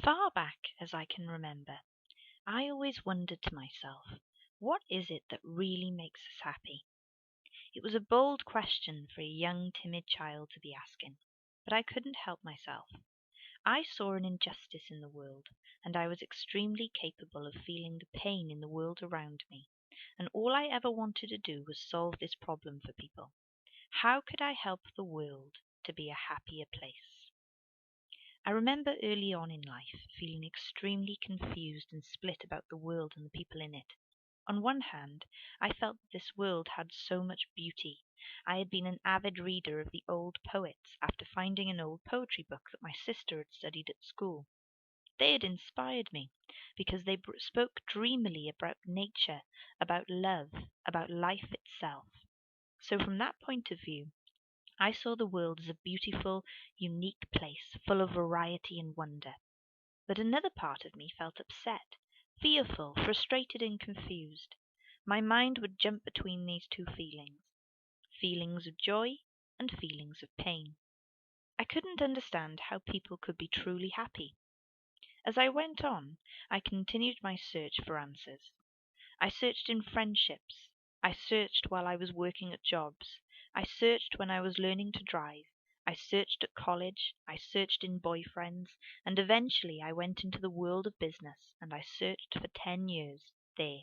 far back as I can remember, I always wondered to myself, what is it that really makes us happy? It was a bold question for a young, timid child to be asking, but I couldn't help myself. I saw an injustice in the world, and I was extremely capable of feeling the pain in the world around me, and all I ever wanted to do was solve this problem for people. How could I help the world to be a happier place? I remember early on in life feeling extremely confused and split about the world and the people in it. On one hand, I felt that this world had so much beauty. I had been an avid reader of the old poets after finding an old poetry book that my sister had studied at school. They had inspired me because they spoke dreamily about nature, about love, about life itself. So from that point of view, I saw the world as a beautiful, unique place full of variety and wonder. But another part of me felt upset, fearful, frustrated, and confused. My mind would jump between these two feelings of joy and feelings of pain. I couldn't understand how people could be truly happy. As I went on, I continued my search for answers. I searched in friendships. I searched while I was working at jobs. I searched when I was learning to drive. I searched at college. I searched in boyfriends. And eventually I went into the world of business and I searched for 10 years there.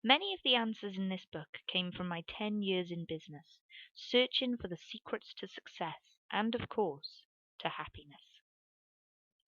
Many of the answers in this book came from my 10 years in business, searching for the secrets to success and, of course, to happiness.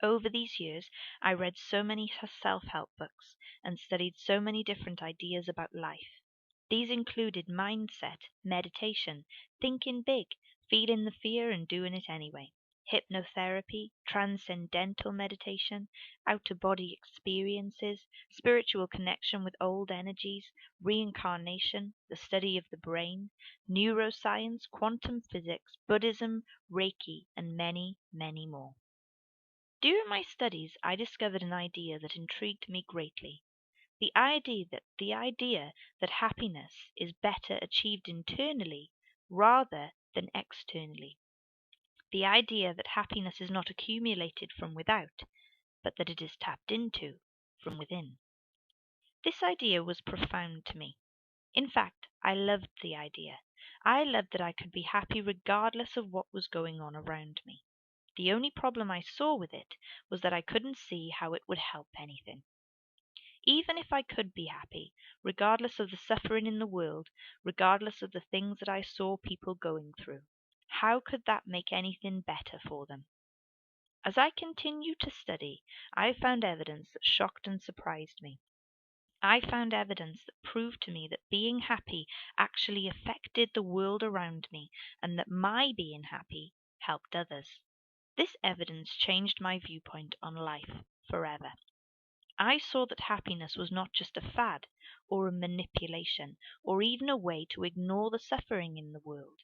Over these years, I read so many self-help books and studied so many different ideas about life. These included mindset, meditation, thinking big, feeling the fear and doing it anyway, hypnotherapy, transcendental meditation, out-of-body experiences, spiritual connection with old energies, reincarnation, the study of the brain, neuroscience, quantum physics, Buddhism, Reiki, and many, many more. During my studies, I discovered an idea that intrigued me greatly. The idea that happiness is better achieved internally rather than externally. The idea that happiness is not accumulated from without, but that it is tapped into from within. This idea was profound to me. In fact, I loved the idea. I loved that I could be happy regardless of what was going on around me. The only problem I saw with it was that I couldn't see how it would help anything. Even if I could be happy, regardless of the suffering in the world, regardless of the things that I saw people going through, how could that make anything better for them? As I continued to study, I found evidence that shocked and surprised me. I found evidence that proved to me that being happy actually affected the world around me and that my being happy helped others. This evidence changed my viewpoint on life forever. I saw that happiness was not just a fad or a manipulation or even a way to ignore the suffering in the world.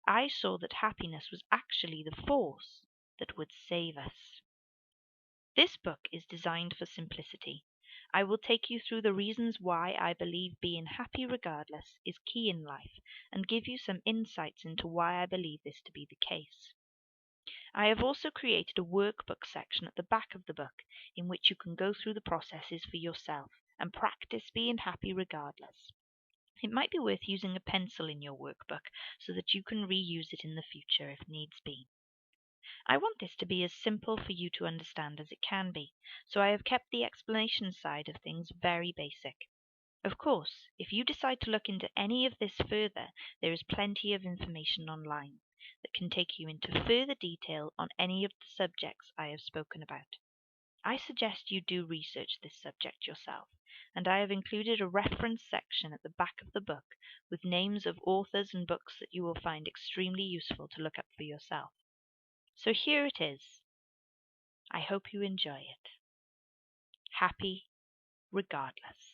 I saw that happiness was actually the force that would save us. This book is designed for simplicity. I will take you through the reasons why I believe being happy regardless is key in life and give you some insights into why I believe this to be the case. I have also created a workbook section at the back of the book in which you can go through the processes for yourself and practice being happy regardless. It might be worth using a pencil in your workbook so that you can reuse it in the future if needs be. I want this to be as simple for you to understand as it can be, so I have kept the explanation side of things very basic. Of course, if you decide to look into any of this further, there is plenty of information online that can take you into further detail on any of the subjects I have spoken about. I suggest you do research this subject yourself, and I have included a reference section at the back of the book with names of authors and books that you will find extremely useful to look up for yourself. So here it is. I hope you enjoy it. Happy regardless.